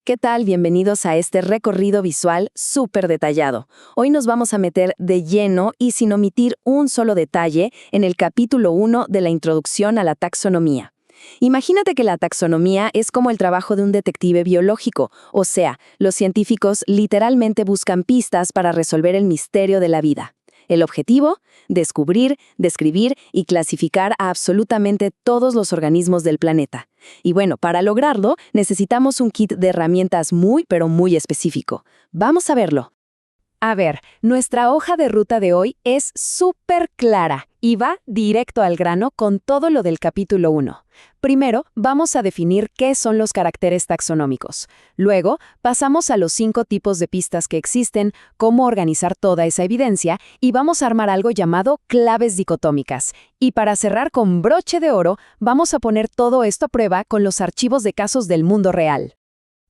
¿Qué tal? Bienvenidos a este recorrido visual súper detallado. Hoy nos vamos a meter de lleno y sin omitir un solo detalle en el capítulo 1 de la introducción a la taxonomía. Imagínate que la taxonomía es como el trabajo de un detective biológico, o sea, los científicos literalmente buscan pistas para resolver el misterio de la vida. El objetivo: descubrir, describir y clasificar a absolutamente todos los organismos del planeta. Y bueno, para lograrlo, necesitamos un kit de herramientas pero muy específico. Vamos a verlo. A ver, nuestra hoja de ruta de hoy es súper clara y va directo al grano con todo lo del capítulo 1. Primero, vamos a definir qué son los caracteres taxonómicos. Luego, pasamos a los 5 tipos de pistas que existen, cómo organizar toda esa evidencia y vamos a armar algo llamado claves dicotómicas. Y para cerrar con broche de oro, vamos a poner todo esto a prueba con los archivos de casos del mundo real.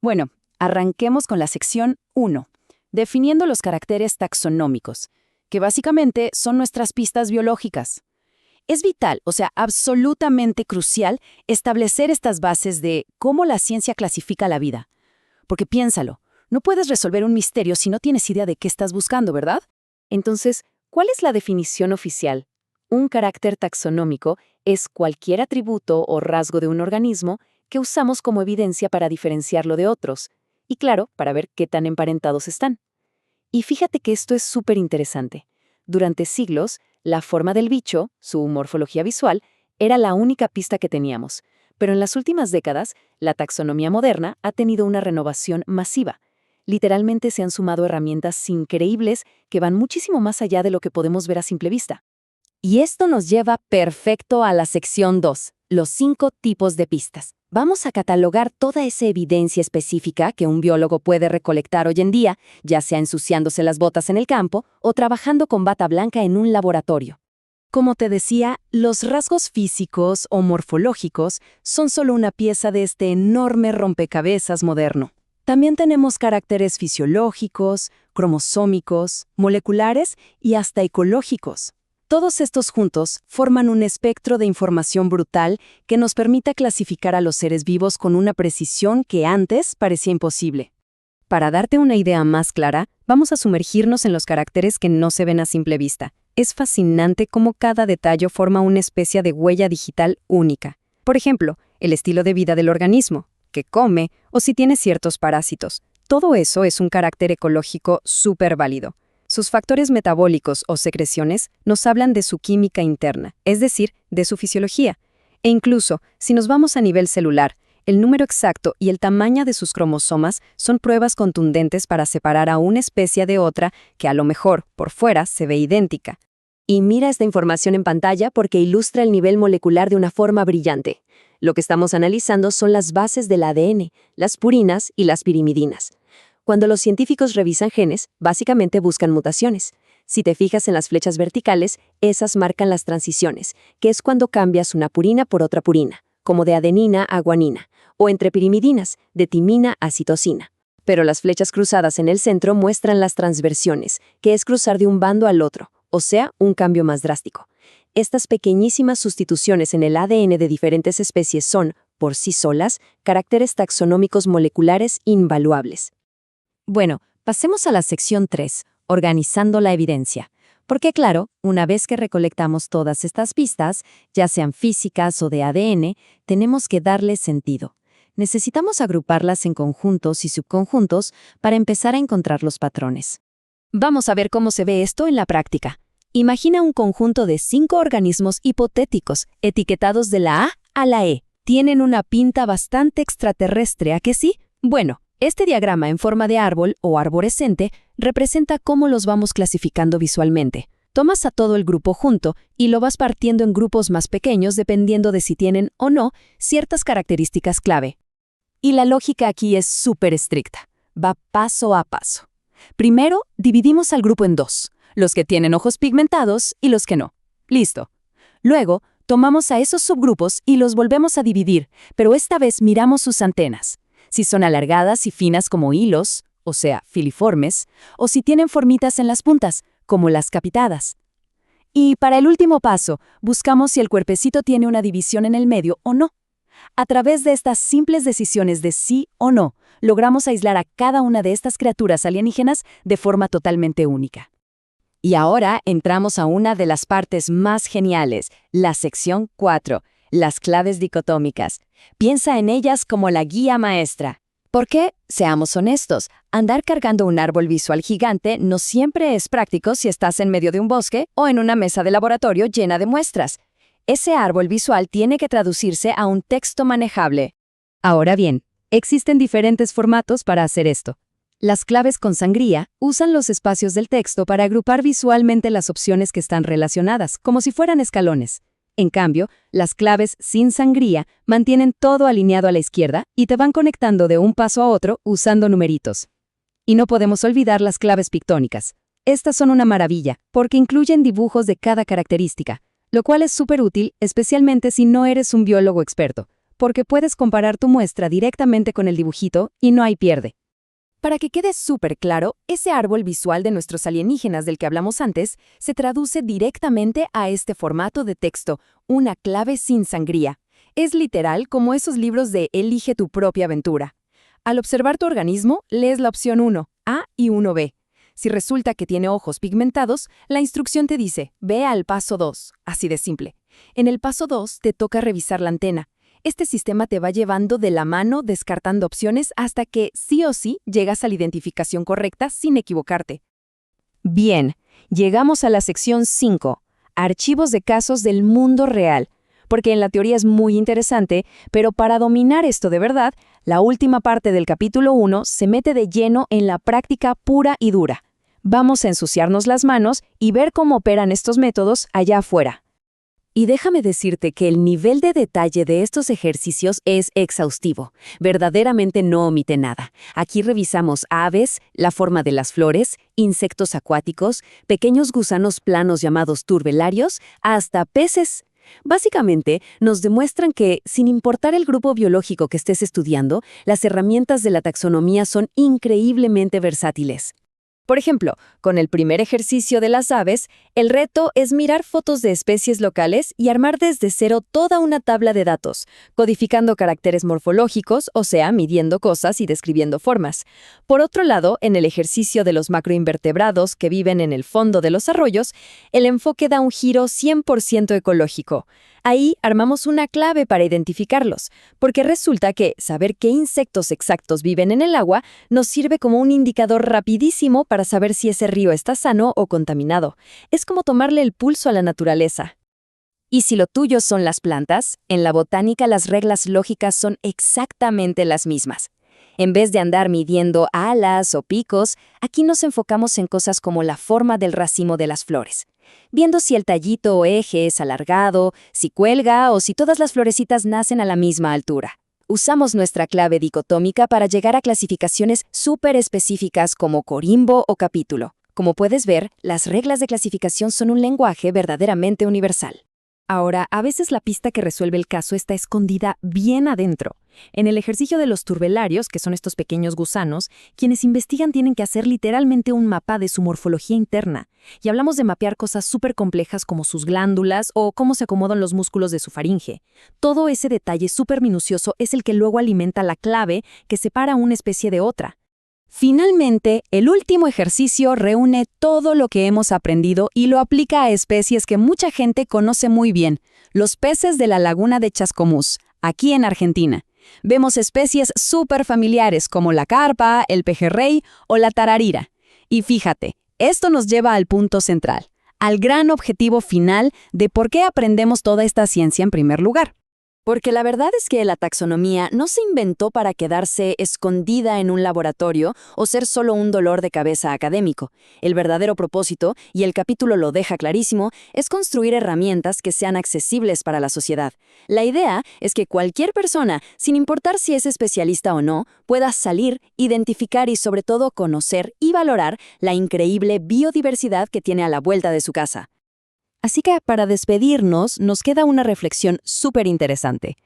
Bueno, arranquemos con la sección 1. Definiendo los caracteres taxonómicos, que básicamente son nuestras pistas biológicas. Es vital, o sea, absolutamente crucial, establecer estas bases de cómo la ciencia clasifica la vida. Porque piénsalo, no puedes resolver un misterio si no tienes idea de qué estás buscando, ¿verdad? Entonces, ¿cuál es la definición oficial? Un carácter taxonómico es cualquier atributo o rasgo de un organismo que usamos como evidencia para diferenciarlo de otros. Y claro, para ver qué tan emparentados están. Y fíjate que esto es súper interesante. Durante siglos, la forma del bicho, su morfología visual, era la única pista que teníamos. Pero en las últimas décadas, la taxonomía moderna ha tenido una renovación masiva. Literalmente se han sumado herramientas increíbles que van muchísimo más allá de lo que podemos ver a simple vista. Y esto nos lleva perfecto a la sección 2, los 5 tipos de pistas. Vamos a catalogar toda esa evidencia específica que un biólogo puede recolectar hoy en día, ya sea ensuciándose las botas en el campo o trabajando con bata blanca en un laboratorio. Como te decía, los rasgos físicos o morfológicos son solo una pieza de este enorme rompecabezas moderno. También tenemos caracteres fisiológicos, cromosómicos, moleculares y hasta ecológicos. Todos estos juntos forman un espectro de información brutal que nos permite clasificar a los seres vivos con una precisión que antes parecía imposible. Para darte una idea más clara, vamos a sumergirnos en los caracteres que no se ven a simple vista. Es fascinante cómo cada detalle forma una especie de huella digital única. Por ejemplo, el estilo de vida del organismo, qué come o si tiene ciertos parásitos. Todo eso es un carácter ecológico súper válido. Sus factores metabólicos o secreciones nos hablan de su química interna, es decir, de su fisiología. E incluso, si nos vamos a nivel celular, el número exacto y el tamaño de sus cromosomas son pruebas contundentes para separar a una especie de otra que a lo mejor, por fuera, se ve idéntica. Y mira esta información en pantalla porque ilustra el nivel molecular de una forma brillante. Lo que estamos analizando son las bases del ADN, las purinas y las pirimidinas. Cuando los científicos revisan genes, básicamente buscan mutaciones. Si te fijas en las flechas verticales, esas marcan las transiciones, que es cuando cambias una purina por otra purina, como de adenina a guanina, o entre pirimidinas, de timina a citosina. Pero las flechas cruzadas en el centro muestran las transversiones, que es cruzar de un bando al otro, o sea, un cambio más drástico. Estas pequeñísimas sustituciones en el ADN de diferentes especies son, por sí solas, caracteres taxonómicos moleculares invaluables. Bueno, pasemos a la sección 3, organizando la evidencia. Porque claro, una vez que recolectamos todas estas pistas, ya sean físicas o de ADN, tenemos que darles sentido. Necesitamos agruparlas en conjuntos y subconjuntos para empezar a encontrar los patrones. Vamos a ver cómo se ve esto en la práctica. Imagina un conjunto de 5 organismos hipotéticos, etiquetados de la A a la E. Tienen una pinta bastante extraterrestre, ¿a que sí? Bueno, este diagrama en forma de árbol o arborescente representa cómo los vamos clasificando visualmente. Tomas a todo el grupo junto y lo vas partiendo en grupos más pequeños dependiendo de si tienen o no ciertas características clave. Y la lógica aquí es súper estricta. Va paso a paso. Primero, dividimos al grupo en 2, los que tienen ojos pigmentados y los que no. Listo. Luego, tomamos a esos subgrupos y los volvemos a dividir, pero esta vez miramos sus antenas. Si son alargadas y finas como hilos, o sea, filiformes, o si tienen formitas en las puntas, como las capitadas. Y para el último paso, buscamos si el cuerpecito tiene una división en el medio o no. A través de estas simples decisiones de sí o no, logramos aislar a cada una de estas criaturas alienígenas de forma totalmente única. Y ahora entramos a una de las partes más geniales, la sección 4, las claves dicotómicas. Piensa en ellas como la guía maestra. Porque, seamos honestos, andar cargando un árbol visual gigante no siempre es práctico si estás en medio de un bosque o en una mesa de laboratorio llena de muestras. Ese árbol visual tiene que traducirse a un texto manejable. Ahora bien, existen diferentes formatos para hacer esto. Las claves con sangría usan los espacios del texto para agrupar visualmente las opciones que están relacionadas, como si fueran escalones. En cambio, las claves sin sangría mantienen todo alineado a la izquierda y te van conectando de un paso a otro usando numeritos. Y no podemos olvidar las claves pictónicas. Estas son una maravilla, porque incluyen dibujos de cada característica, lo cual es súper útil, especialmente si no eres un biólogo experto, porque puedes comparar tu muestra directamente con el dibujito y no hay pierde. Para que quede súper claro, ese árbol visual de nuestros alienígenas del que hablamos antes se traduce directamente a este formato de texto, una clave sin sangría. Es literal como esos libros de Elige tu propia aventura. Al observar tu organismo, lees la opción 1, A y 1B. Si resulta que tiene ojos pigmentados, la instrucción te dice, ve al paso 2, así de simple. En el paso 2 te toca revisar la antena. Este sistema te va llevando de la mano descartando opciones hasta que, sí o sí, llegas a la identificación correcta sin equivocarte. Bien, llegamos a la sección 5, archivos de casos del mundo real, porque en la teoría es muy interesante, pero para dominar esto de verdad, la última parte del capítulo 1 se mete de lleno en la práctica pura y dura. Vamos a ensuciarnos las manos y ver cómo operan estos métodos allá afuera. Y déjame decirte que el nivel de detalle de estos ejercicios es exhaustivo. Verdaderamente no omite nada. Aquí revisamos aves, la forma de las flores, insectos acuáticos, pequeños gusanos planos llamados turbelarios, hasta peces. Básicamente, nos demuestran que, sin importar el grupo biológico que estés estudiando, las herramientas de la taxonomía son increíblemente versátiles. Por ejemplo, con el primer ejercicio de las aves, el reto es mirar fotos de especies locales y armar desde cero toda una tabla de datos, codificando caracteres morfológicos, o sea, midiendo cosas y describiendo formas. Por otro lado, en el ejercicio de los macroinvertebrados que viven en el fondo de los arroyos, el enfoque da un giro 100% ecológico. Ahí armamos una clave para identificarlos, porque resulta que saber qué insectos exactos viven en el agua nos sirve como un indicador rapidísimo para saber si ese río está sano o contaminado. Es como tomarle el pulso a la naturaleza. Y si lo tuyo son las plantas, en la botánica las reglas lógicas son exactamente las mismas. En vez de andar midiendo alas o picos, aquí nos enfocamos en cosas como la forma del racimo de las flores, viendo si el tallito o eje es alargado, si cuelga o si todas las florecitas nacen a la misma altura. Usamos nuestra clave dicotómica para llegar a clasificaciones súper específicas como corimbo o capítulo. Como puedes ver, las reglas de clasificación son un lenguaje verdaderamente universal. Ahora, a veces la pista que resuelve el caso está escondida bien adentro. En el ejercicio de los turbelarios, que son estos pequeños gusanos, quienes investigan tienen que hacer literalmente un mapa de su morfología interna. Y hablamos de mapear cosas súper complejas como sus glándulas o cómo se acomodan los músculos de su faringe. Todo ese detalle súper minucioso es el que luego alimenta la clave que separa una especie de otra. Finalmente, el último ejercicio reúne todo lo que hemos aprendido y lo aplica a especies que mucha gente conoce muy bien, los peces de la laguna de Chascomús, aquí en Argentina. Vemos especies súper familiares como la carpa, el pejerrey o la tararira. Y fíjate, esto nos lleva al punto central, al gran objetivo final de por qué aprendemos toda esta ciencia en primer lugar. Porque la verdad es que la taxonomía no se inventó para quedarse escondida en un laboratorio o ser solo un dolor de cabeza académico. El verdadero propósito, y el capítulo lo deja clarísimo, es construir herramientas que sean accesibles para la sociedad. La idea es que cualquier persona, sin importar si es especialista o no, pueda salir, identificar y sobre todo conocer y valorar la increíble biodiversidad que tiene a la vuelta de su casa. Así que para despedirnos nos queda una reflexión súper interesante.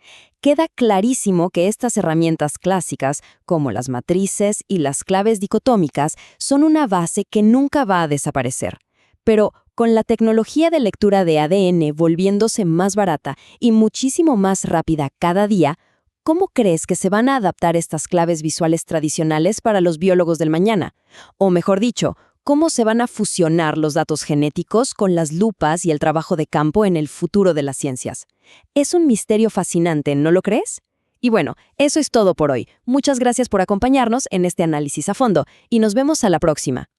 Queda clarísimo que estas herramientas clásicas, como las matrices y las claves dicotómicas, son una base que nunca va a desaparecer. Pero con la tecnología de lectura de ADN volviéndose más barata y muchísimo más rápida cada día, ¿cómo crees que se van a adaptar estas claves visuales tradicionales para los biólogos del mañana? O mejor dicho, ¿cómo se van a fusionar los datos genéticos con las lupas y el trabajo de campo en el futuro de las ciencias? Es un misterio fascinante, ¿no lo crees? Y bueno, eso es todo por hoy. Muchas gracias por acompañarnos en este análisis a fondo y nos vemos a la próxima.